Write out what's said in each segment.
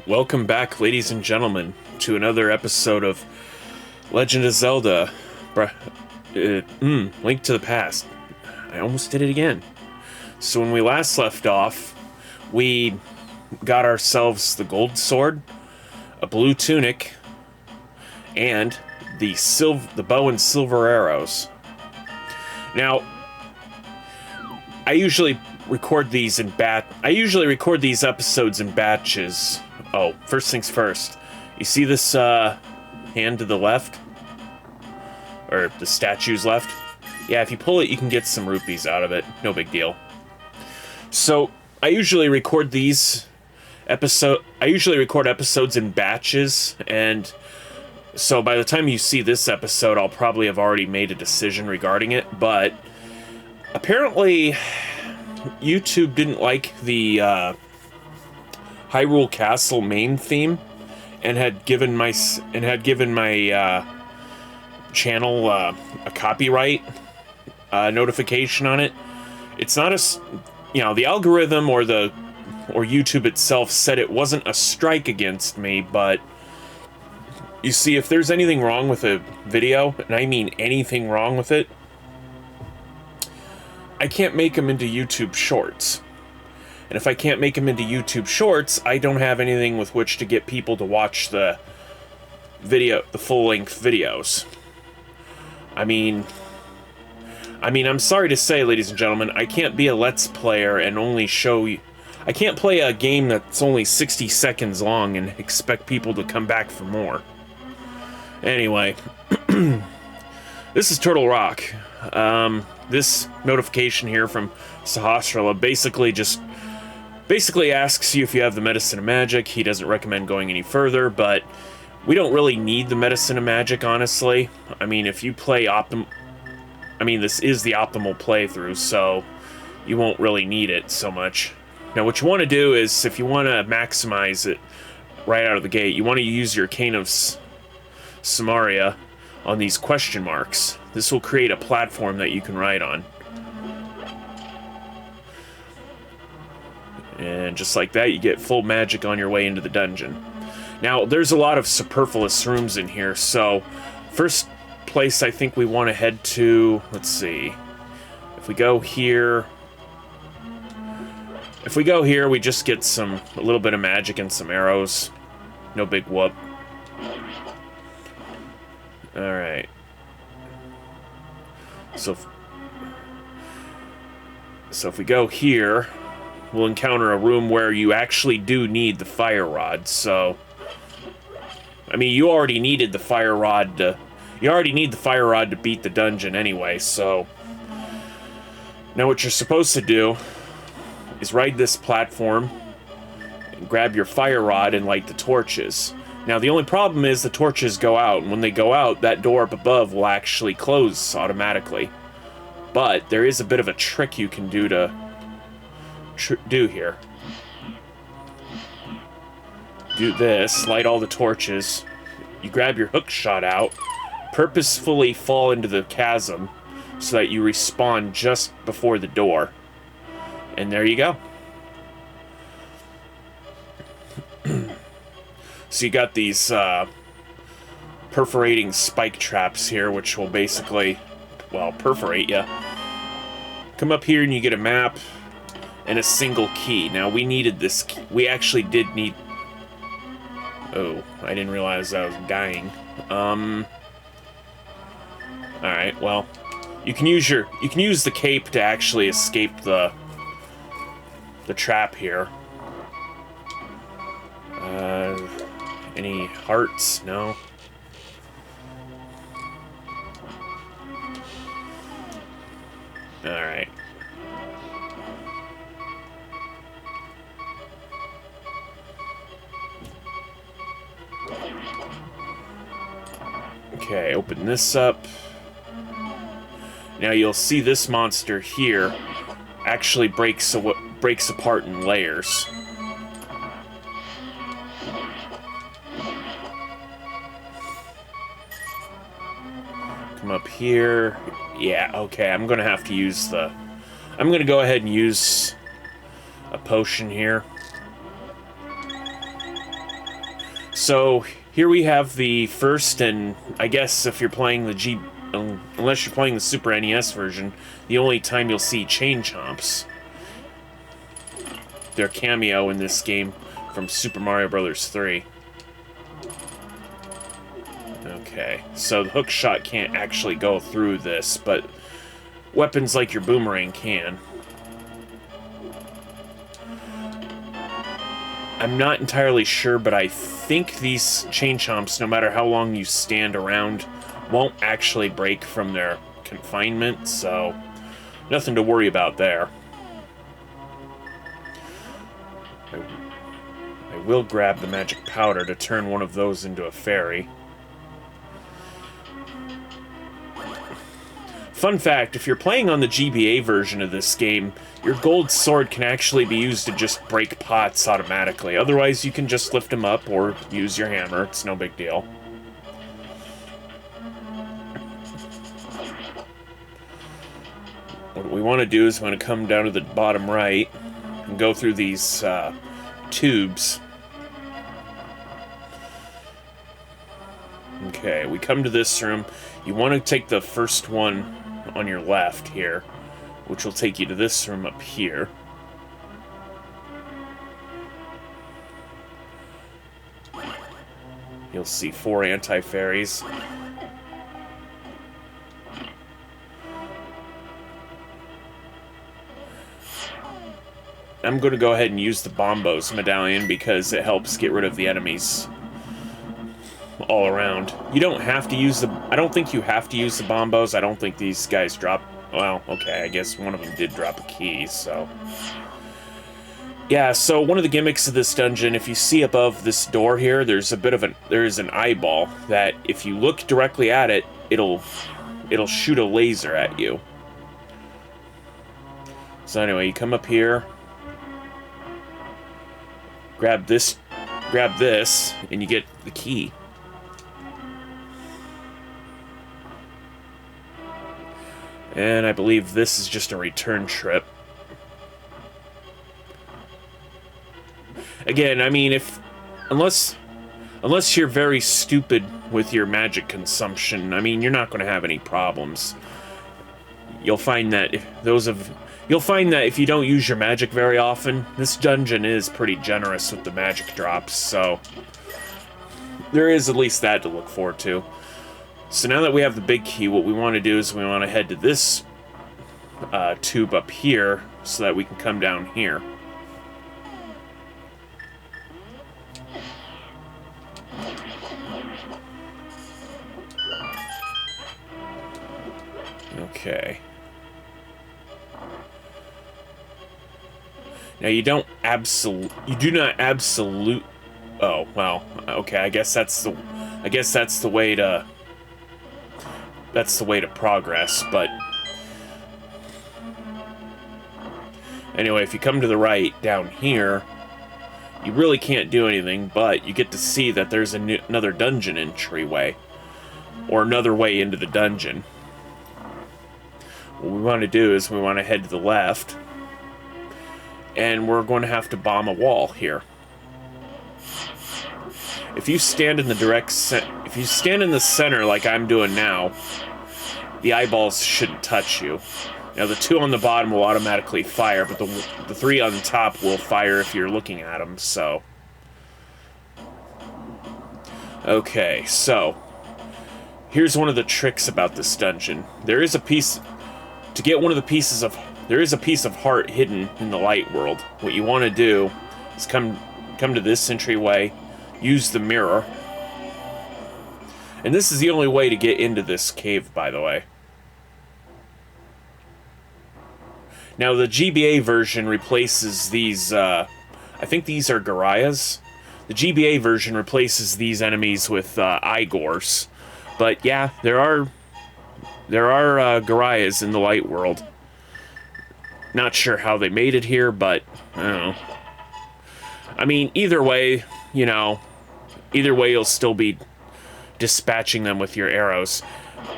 Welcome back, ladies and gentlemen, to another episode of Legend of Zelda, Link to the Past. I almost did it again. So when we last left off, we got ourselves the gold sword, a blue tunic, and the bow and silver arrows. Now, I usually record these episodes in batches. Oh, first things first. You see this hand to the left? Or the statue's left? Yeah, if you pull it, you can get some rupees out of it. No big deal. So, I usually record episodes in batches, and so by the time you see this episode, I'll probably have already made a decision regarding it, but apparently YouTube didn't like the Hyrule Castle main theme, and had given my channel a copyright notification on it. It's not the algorithm or YouTube itself said it wasn't a strike against me, but you see, if there's anything wrong with a video, and I mean anything wrong with it, I can't make them into YouTube Shorts. And if I can't make them into YouTube Shorts, I don't have anything with which to get people to watch the full-length videos. I mean, I'm sorry to say, ladies and gentlemen, I can't be a Let's Player and only show you... I can't play a game that's only 60 seconds long and expect people to come back for more. Anyway, this is Turtle Rock. This notification here from Sahasrara basically asks you if you have the Medicine of Magic. He doesn't recommend going any further, but we don't really need the Medicine of Magic, honestly. I mean, if you play this is the optimal playthrough, so you won't really need it so much. Now, what you want to do is, if you want to maximize it right out of the gate, you want to use your Cane of Samaria on these question marks. This will create a platform that you can ride on. And just like that, you get full magic on your way into the dungeon. Now, there's a lot of superfluous rooms in here, so first place I think we want to head to, let's see, if we go here, we just get a little bit of magic and some arrows. No big whoop. Alright. So if we go here, we'll encounter a room where you actually do need the fire rod, so... I mean, you already need the fire rod to beat the dungeon anyway, so... Now what you're supposed to do is ride this platform and grab your fire rod and light the torches. Now, the only problem is the torches go out, and when they go out, that door up above will actually close automatically. But there is a bit of a trick you can do here. Do this, light all the torches, you grab your hook shot out, purposefully fall into the chasm so that you respawn just before the door. And there you go. So you got these perforating spike traps here, which will basically, perforate you. Come up here and you get a map and a single key. Now, we needed this key. We actually did need... Oh, I didn't realize I was dying. Alright, well, you can use the cape to actually escape the trap here. Any hearts? No. Alright. Okay, open this up. Now you'll see this monster here actually breaks apart in layers. Come up here. Yeah, okay, I'm gonna have to use I'm gonna go ahead and use a potion here. So here we have the first, and I guess if you're playing the unless you're playing the Super NES version, the only time you'll see Chain Chomps. Their cameo in this game from Super Mario Bros. 3. Okay, so the hook shot can't actually go through this, but weapons like your boomerang can. I'm not entirely sure, but I think these Chain Chomps, no matter how long you stand around, won't actually break from their confinement, so nothing to worry about there. I will grab the magic powder to turn one of those into a fairy. Fun fact, if you're playing on the GBA version of this game, your gold sword can actually be used to just break pots automatically. Otherwise, you can just lift them up or use your hammer. It's no big deal. What we want to do is we want to come down to the bottom right and go through these tubes. Okay, we come to this room. You want to take the first one on your left here, which will take you to this room up here. You'll see 4 anti-fairies. I'm going to go ahead and use the Bombos medallion because it helps get rid of the enemies all around. You don't have to use the... I don't think you have to use the Bombos. I don't think these guys drop... Well, okay, I guess one of them did drop a key, so... Yeah, so one of the gimmicks of this dungeon, if you see above this door here, there's an eyeball that if you look directly at it, it'll shoot a laser at you. So anyway, you come up here, grab this, and you get the key. And I believe this is just a return trip. Again, I mean, unless you're very stupid with your magic consumption, I mean, you're not going to have any problems. You'll find that if you don't use your magic very often, this dungeon is pretty generous with the magic drops, so there is at least that to look forward to. So now that we have the big key, what we want to do is we want to head to this tube up here so that we can come down here. Okay. Now you do not absolute. Oh well. Okay. I guess that's the way to. That's the way to progress. But anyway, if you come to the right down here, you really can't do anything. But you get to see that there's another dungeon entryway, or another way into the dungeon. What we want to do is we want to head to the left, and we're going to have to bomb a wall here. If you stand in the center like I'm doing now, the eyeballs shouldn't touch you. Now the 2 on the bottom will automatically fire, but the 3 on the top will fire if you're looking at them. So, okay, so here's one of the tricks about this dungeon. There is a piece of heart hidden in the light world. What you want to do is come to this entryway, use the mirror. And this is the only way to get into this cave, by the way. Now, the GBA version replaces these, I think these are Garayas. The GBA version replaces these enemies with Igors. But yeah, there are Garayas in the light world. Not sure how they made it here, but I don't know. I mean, either way, you'll still be dispatching them with your arrows.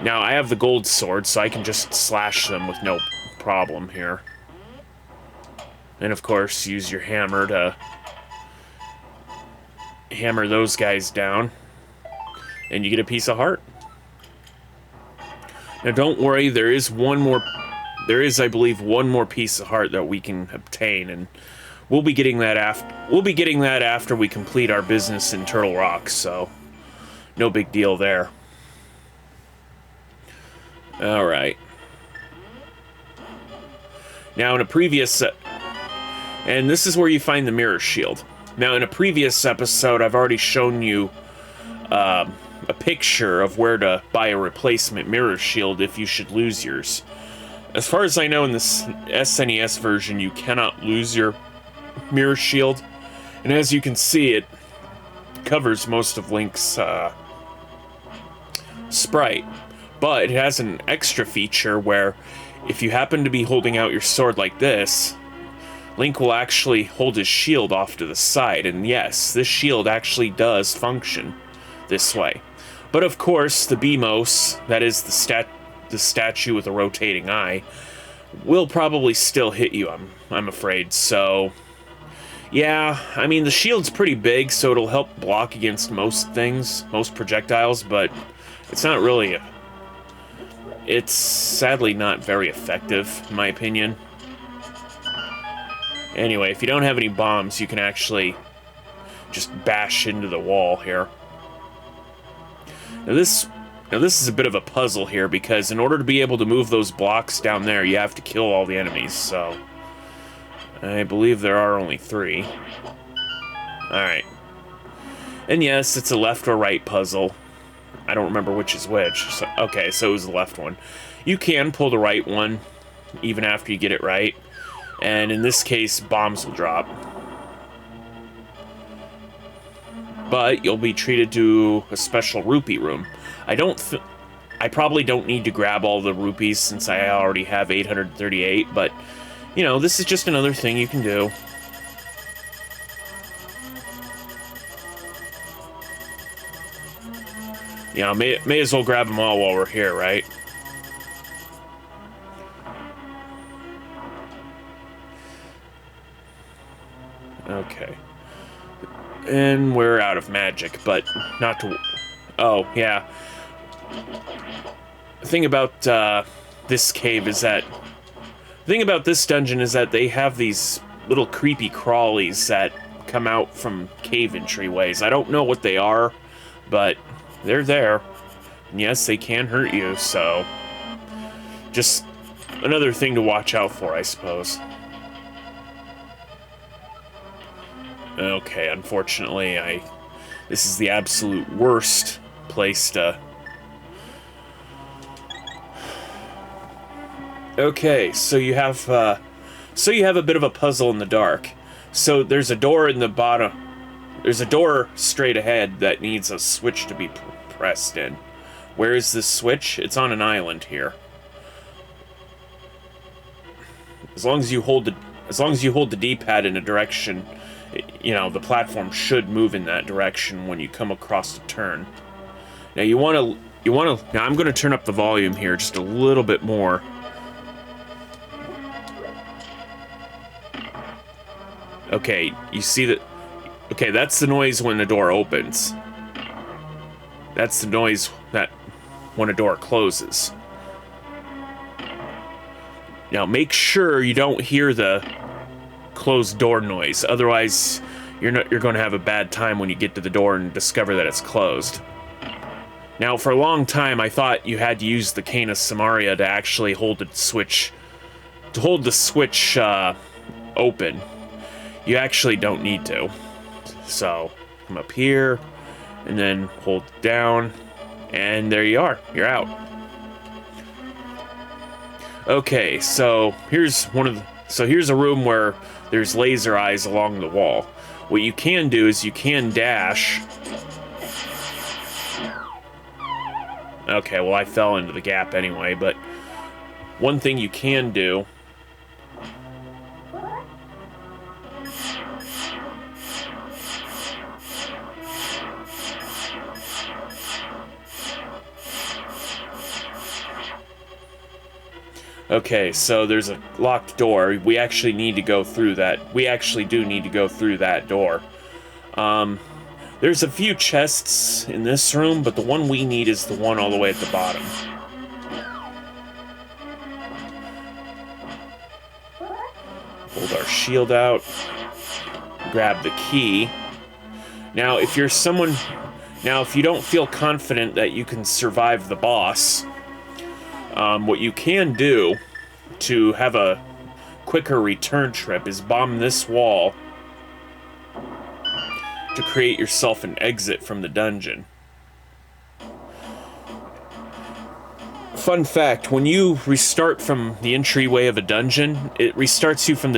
Now, I have the gold sword, so I can just slash them with no problem here. And of course, use your hammer to hammer those guys down, and you get a piece of heart. Now, don't worry, there is, I believe, one more piece of heart that we can obtain, and we'll be getting that after we complete our business in Turtle Rock, so no big deal there. All right. Now, in a previous... and this is where you find the mirror shield. Now, in a previous episode, I've already shown you a picture of where to buy a replacement mirror shield if you should lose yours. As far as I know, in this SNES version, you cannot lose your mirror shield. And as you can see, it covers most of Link's sprite. But it has an extra feature where if you happen to be holding out your sword like this, Link will actually hold his shield off to the side. And yes, this shield actually does function this way. But of course, the BMOS, that is the statue with a rotating eye, will probably still hit you, I'm afraid. So, yeah, I mean, the shield's pretty big, so it'll help block against most things, most projectiles, but it's not really it's sadly not very effective, in my opinion. Anyway, if you don't have any bombs, you can actually just bash into the wall here. Now this is a bit of a puzzle here, because in order to be able to move those blocks down there, you have to kill all the enemies, so I believe there are only 3. Alright. And yes, it's a left or right puzzle. I don't remember which is which. So, okay, so it was the left one. You can pull the right one, even after you get it right. And in this case, bombs will drop. But you'll be treated to a special rupee room. I probably don't need to grab all the rupees since I already have 838, but, you know, this is just another thing you can do. Yeah, may as well grab them all while we're here, right? Okay. And we're out of magic, but not to... Oh, yeah. The thing about this cave is that... The thing about this dungeon is that they have these little creepy crawlies that come out from cave entryways. I don't know what they are, but they're there. And yes, they can hurt you, so... Just another thing to watch out for, I suppose. Okay, unfortunately, this is the absolute worst place to... Okay, so you have a bit of a puzzle in the dark. So there's a door in the bottom. There's a door straight ahead that needs a switch to be pressed in. Where is this switch? It's on an island here. As long as you hold the D-pad in a direction, you know, the platform should move in that direction when you come across the turn. Now now I'm going to turn up the volume here just a little bit more. Okay, you see that? Okay, that's the noise when the door opens. That's the noise that when a door closes. Now make sure you don't hear the closed door noise, otherwise you're going to have a bad time when you get to the door and discover that it's closed. Now, for a long time, I thought you had to use the Cane of Samaria to actually hold the switch, open. You actually don't need to. So, come up here, and then hold down, and there you are. You're out. Okay, so here's a room where there's laser eyes along the wall. What you can do is you can dash. Okay, well, I fell into the gap anyway, but one thing you can do... Okay, so there's a locked door. We actually need to go through that. We actually do need to go through that door. There's a few chests in this room, but the one we need is the one all the way at the bottom. Hold our shield out. Grab the key. Now, if you're someone... Now, if you don't feel confident that you can survive the boss, what you can do to have a quicker return trip is bomb this wall to create yourself an exit from the dungeon. Fun fact, when you restart from the entryway of a dungeon, it restarts you from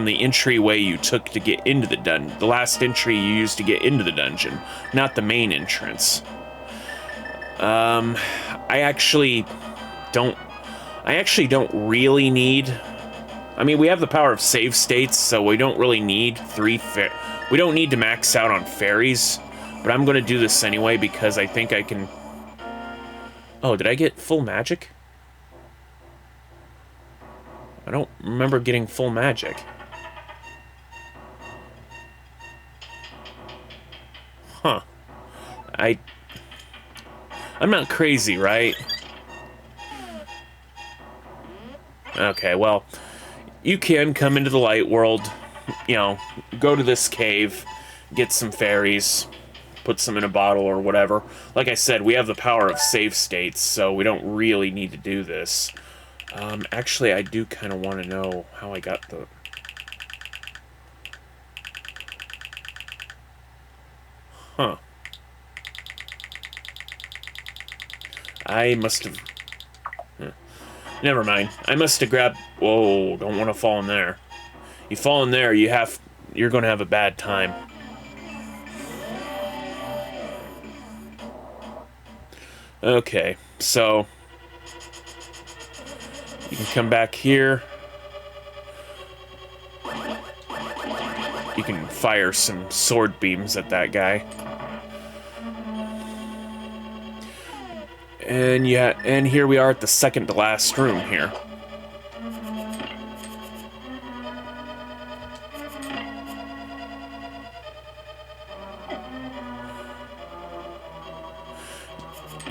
the entryway you took to get into the dungeon. The last entry you used to get into the dungeon, not the main entrance. I actually don't really need... I mean, we have the power of save states, so we don't really need we don't need to max out on fairies, but I'm going to do this anyway because I think I can... Oh, did I get full magic? I don't remember getting full magic. Huh. I'm not crazy, right? Okay, well, you can come into the light world, you know, go to this cave, get some fairies, put some in a bottle or whatever. Like I said, we have the power of save states, so we don't really need to do this. Actually, I do kind of want to know how I got the... Huh. I must have... Never mind. I must have grabbed... Whoa, don't want to fall in there. You fall in there, you're going to have a bad time. Okay, so... You can come back here. You can fire some sword beams at that guy. And yeah, and here we are at the second to last room here.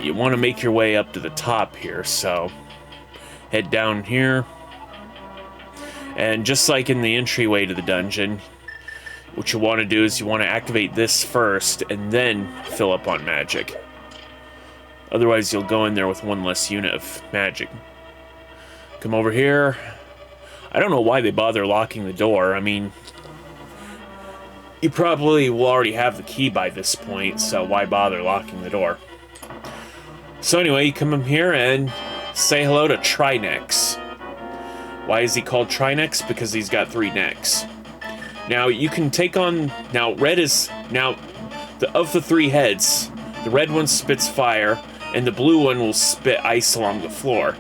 You want to make your way up to the top here, so head down here. And just like in the entryway to the dungeon, what you want to do is you want to activate this first and then fill up on magic. Otherwise, you'll go in there with one less unit of magic. Come over here. I don't know why they bother locking the door. I mean, you probably will already have the key by this point, so why bother locking the door? So anyway, you come in here and say hello to Trinex. Why is he called Trinex? Because he's got 3 necks. Now, you can take on... Now, red is... Now, of the 3 heads, the red one spits fire, and the blue one will spit ice along the floor.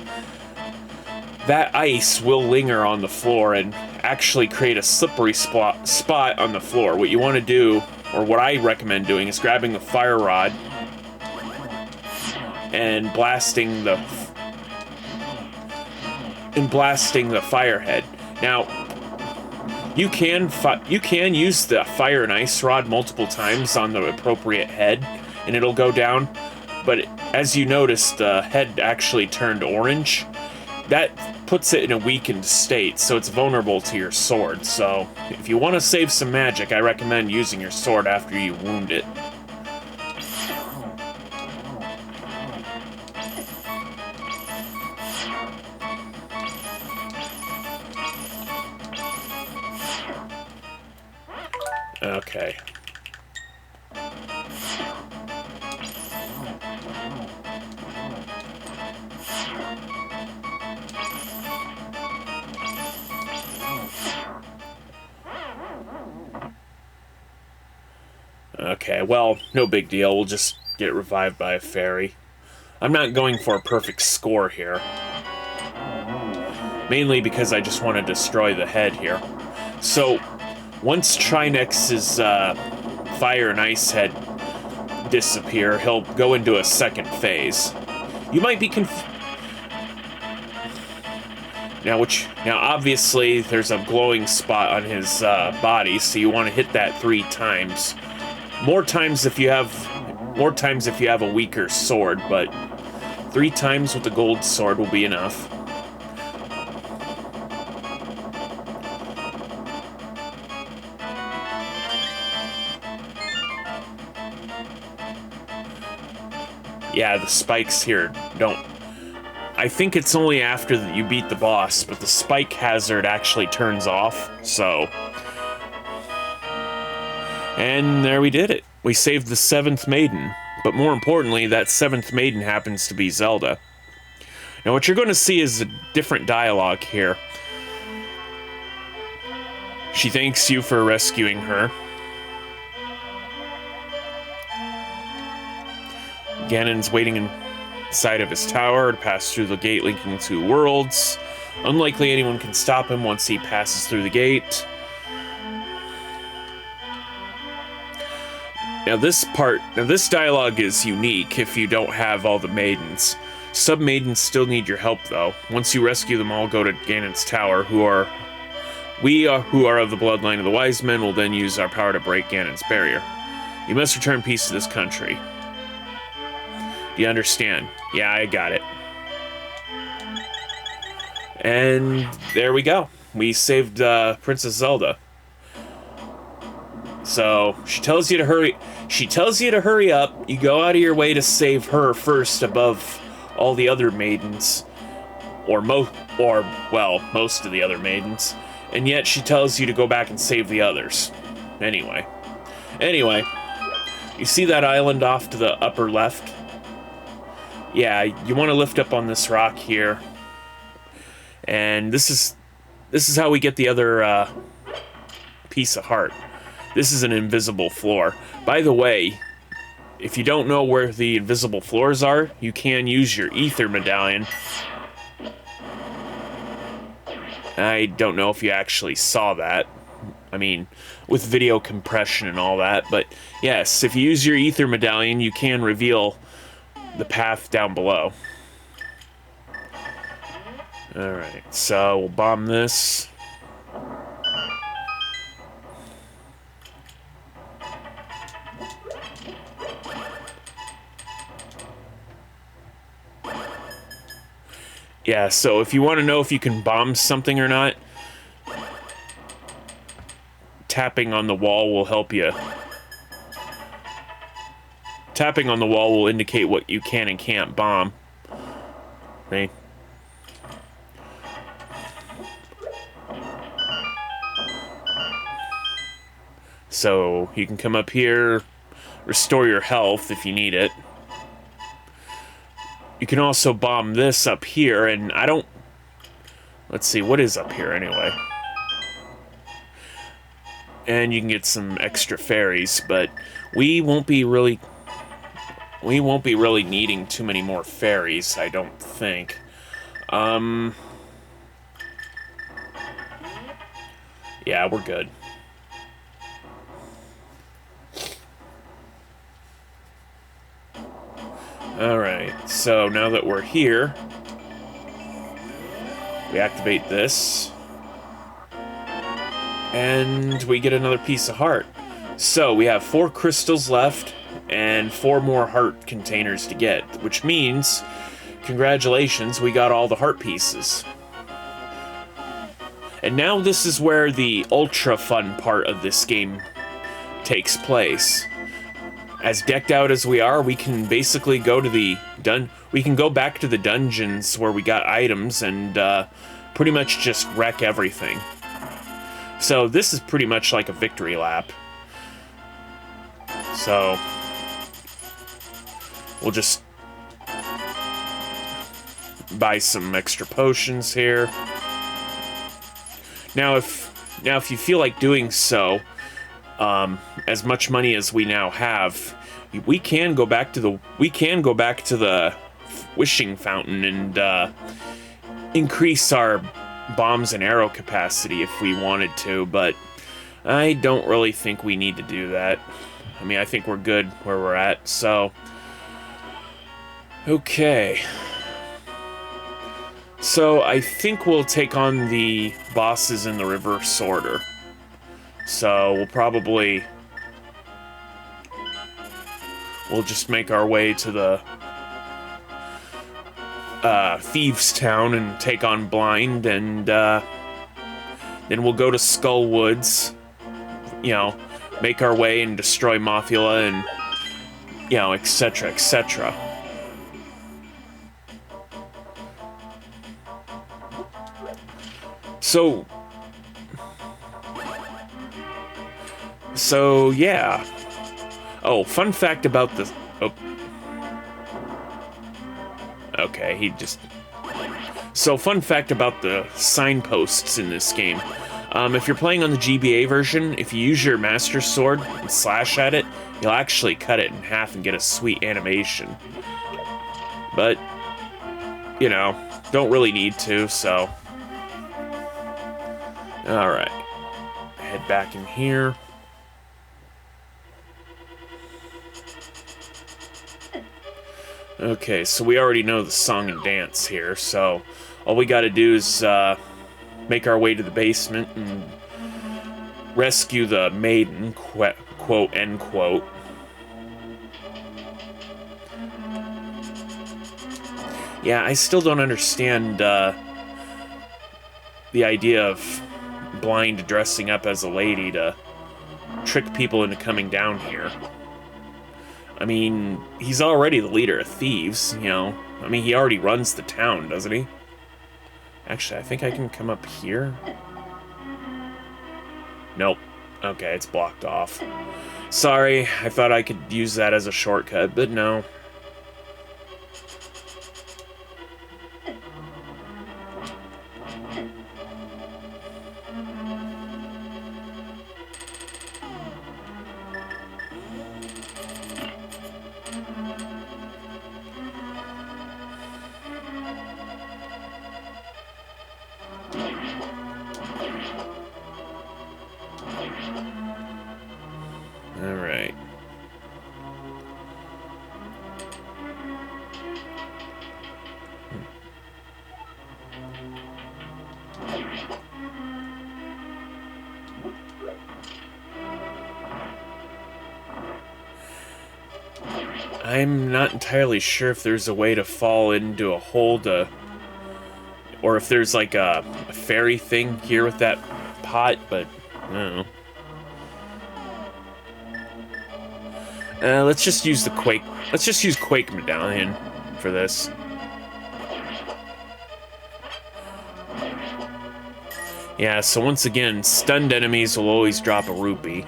That ice will linger on the floor and actually create a slippery spot on the floor. What you want to do, or what I recommend doing, is grabbing a fire rod and blasting the fire head. Now, you can use the fire and ice rod multiple times on the appropriate head, and it'll go down. But as you notice, the head actually turned orange. That puts it in a weakened state, so it's vulnerable to your sword. So, if you want to save some magic, I recommend using your sword after you wound it. Okay. Okay, well, no big deal. We'll just get revived by a fairy. I'm not going for a perfect score here. Mainly because I just want to destroy the head here. So, once Trinex's fire and ice head disappear, he'll go into a second phase. You might be Now, obviously, there's a glowing spot on his body, so you want to hit that 3 times More times if you have a weaker sword, but 3 times with the gold sword will be enough. Yeah, the spikes here don't... I think it's only after you beat the boss, but the spike hazard actually turns off, so... And there we did it. We saved the 7th maiden. But more importantly, that 7th maiden happens to be Zelda. Now what you're going to see is a different dialogue here. She thanks you for rescuing her. Ganon's waiting inside of his tower to pass through the gate linking two worlds. Unlikely anyone can stop him once he passes through the gate. Now this dialogue is unique if you don't have all the maidens. Sub-maidens still need your help though. Once you rescue them all, go to Ganon's tower, who are of the bloodline of the wise men, will then use our power to break Ganon's barrier. You must return peace to this country. Do you understand? Yeah, I got it. And there we go. We saved Princess Zelda. So she tells you to hurry. She tells you to hurry up. You go out of your way to save her first, above all the other maidens, or most of the other maidens. And yet she tells you to go back and save the others. Anyway, you see that island off to the upper left? Yeah, you want to lift up on this rock here, and this is how we get the other piece of heart. This is an invisible floor. By the way, if you don't know where the invisible floors are, you can use your ether medallion. I don't know if you actually saw that. I mean, with video compression and all that, but yes, if you use your ether medallion, you can reveal the path down below. Alright, so we'll bomb this. Yeah, so if you want to know if you can bomb something or not, tapping on the wall will help you. Tapping on the wall will indicate what you can and can't bomb. Okay. So you can come up here, restore your health if you need it. You can also bomb this up here, and I don't... Let's see, what is up here anyway? And you can get some extra fairies, but we won't be really needing too many more fairies, I don't think. Yeah, we're good. Alright, so now that we're here, we activate this, and we get another piece of heart. So we have 4 crystals left, and 4 more heart containers to get, which means, congratulations, we got all the heart pieces. And now this is where the ultra fun part of this game takes place. As decked out as we are, we can basically go to the we can go back to the dungeons where we got items and pretty much just wreck everything. So this is pretty much like a victory lap. So we'll just buy some extra potions here. Now if you feel like doing so, as much money as we now have, we can go back to the wishing fountain and increase our bombs and arrow capacity if we wanted to, but I don't really think we need to do that. I mean, I think we're good where we're at, so... Okay. So, I think we'll take on the bosses in the reverse order. So, we'll probably... we'll just make our way to the Thieves Town and take on Blind, and then we'll go to Skull Woods, you know, make our way and destroy Mothula, and, you know, etc., etc. So yeah. Oh, fun fact about the... Oh. Okay, he just... So, fun fact about the signposts in this game. If you're playing on the GBA version, if you use your Master Sword and slash at it, you'll actually cut it in half and get a sweet animation. But, you know, don't really need to, so... Alright. Head back in here. Okay, so we already know the song and dance here, so all we gotta do is make our way to the basement and rescue the maiden, quote, end quote. Yeah, I still don't understand the idea of Blind dressing up as a lady to trick people into coming down here. I mean, he's already the leader of thieves, you know. I mean, he already runs the town, doesn't he? Actually, I think I can come up here. Nope. Okay, it's blocked off. Sorry, I thought I could use that as a shortcut, but no. Alright. I'm not entirely sure if there's a way to fall into a hole to... Or if there's like a fairy thing here with that pot, but I don't know. Let's just use the Quake... Let's just use Quake Medallion for this. Yeah, so once again, stunned enemies will always drop a rupee.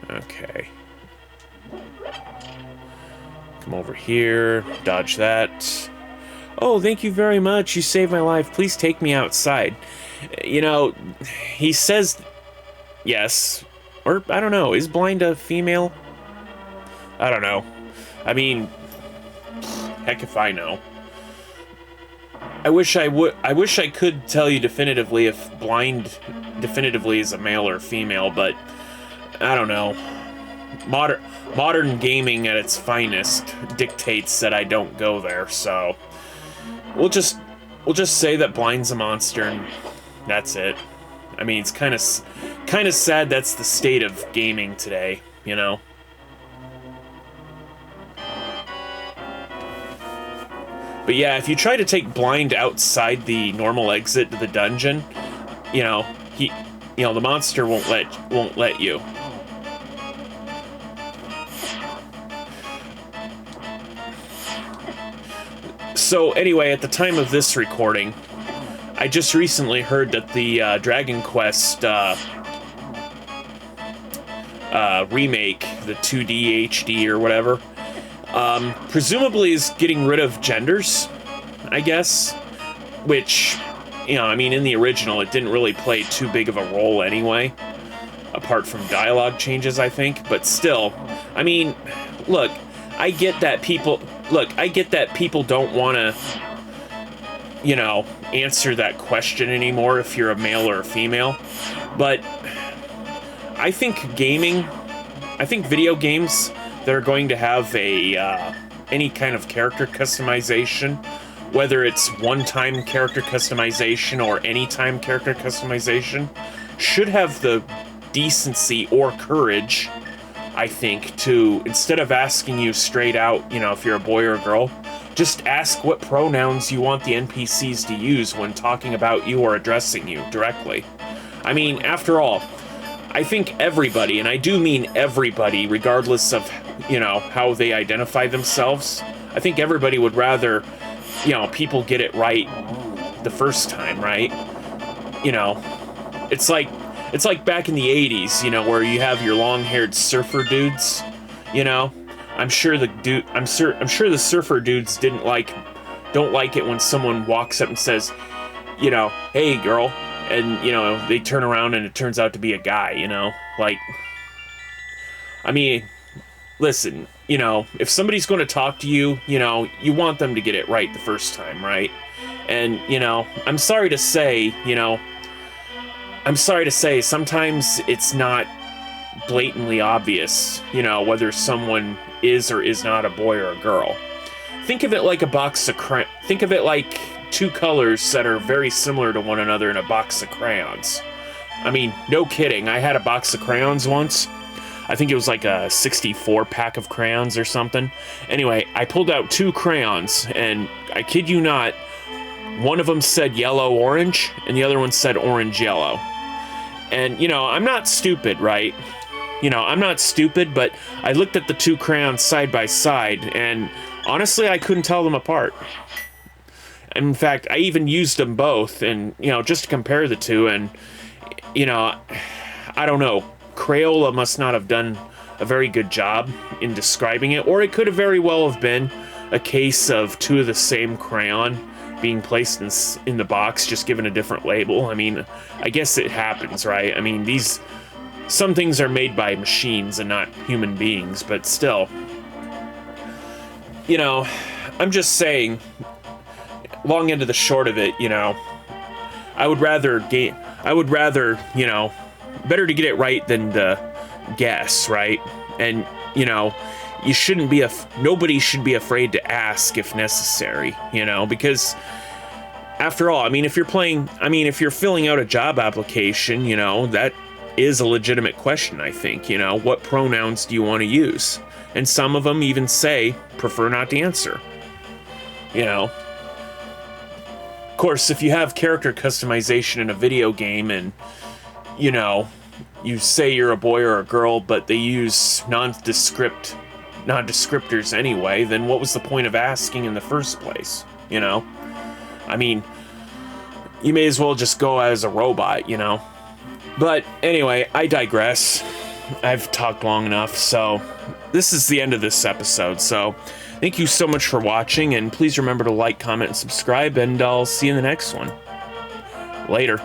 Okay. Come over here, dodge that. Oh, thank you very much, you saved my life, please take me outside. You know, he says yes, or I don't know, is Blind a female? I don't know. I mean, heck if I know. I wish I could tell you definitively if Blind definitively is a male or female, but I don't know. Modern gaming at its finest dictates that I don't go there, so we'll just say that Blind's a monster and that's it. I mean, it's kind of sad that's the state of gaming today, you know. But yeah, if you try to take Blind outside the normal exit to the dungeon, you know, the monster won't let you. So anyway, at the time of this recording, I just recently heard that the Dragon Quest remake, the 2D HD or whatever, presumably is getting rid of genders, I guess, which, you know, I mean, in the original, it didn't really play too big of a role anyway, apart from dialogue changes, I think, but still, I mean, look, I get that people don't want to, you know, answer that question anymore if you're a male or a female, but I think video games that are going to have any kind of character customization, whether it's one-time character customization or anytime character customization, should have the decency or courage, I think, to, instead of asking you straight out, you know, if you're a boy or a girl, just ask what pronouns you want the NPCs to use when talking about you or addressing you directly. I mean, after all, I think everybody, and I do mean everybody, regardless of, you know, how they identify themselves, I think everybody would rather, you know, people get it right the first time, right? You know, it's like back in the 80s, you know, where you have your long-haired surfer dudes, you know? I'm sure the surfer dudes don't like it when someone walks up and says, you know, "Hey, girl," and, you know, they turn around and it turns out to be a guy, you know? Like, I mean, listen, you know, if somebody's going to talk to you, you know, you want them to get it right the first time, right? And, you know, I'm sorry to say, sometimes it's not blatantly obvious, you know, whether someone is or is not a boy or a girl. Think of it like think of it like two colors that are very similar to one another in a box of crayons. I mean, no kidding. I had a box of crayons once. I think it was like a 64 pack of crayons or something. Anyway, I pulled out two crayons, and I kid you not, one of them said yellow-orange, and the other one said orange-yellow. And, you know, I'm not stupid, right? You know, I'm not stupid, but I looked at the two crayons side by side, and honestly, I couldn't tell them apart. In fact, I even used them both, and, you know, just to compare the two, and, you know, I don't know. Crayola must not have done a very good job in describing it, or it could have very well have been a case of two of the same crayon being placed in the box, just given a different label. I mean, I guess it happens, right? I mean, some things are made by machines and not human beings, but still, you know, I'm just saying, long end of the short of it, you know, I would rather, you know, better to get it right than to guess, right? And, you know, nobody should be afraid to ask if necessary, you know, because after all, I mean, if you're filling out a job application, you know, that is a legitimate question, I think, you know, what pronouns do you want to use? And some of them even say, prefer not to answer, you know. Of course, if you have character customization in a video game and, you know, you say you're a boy or a girl, but they use non-descriptors anyway, then what was the point of asking in the first place, you know? I mean, you may as well just go as a robot, you know? But anyway, I digress. I've talked long enough, so this is the end of this episode, so thank you so much for watching, and please remember to like, comment, and subscribe, and I'll see you in the next one. Later.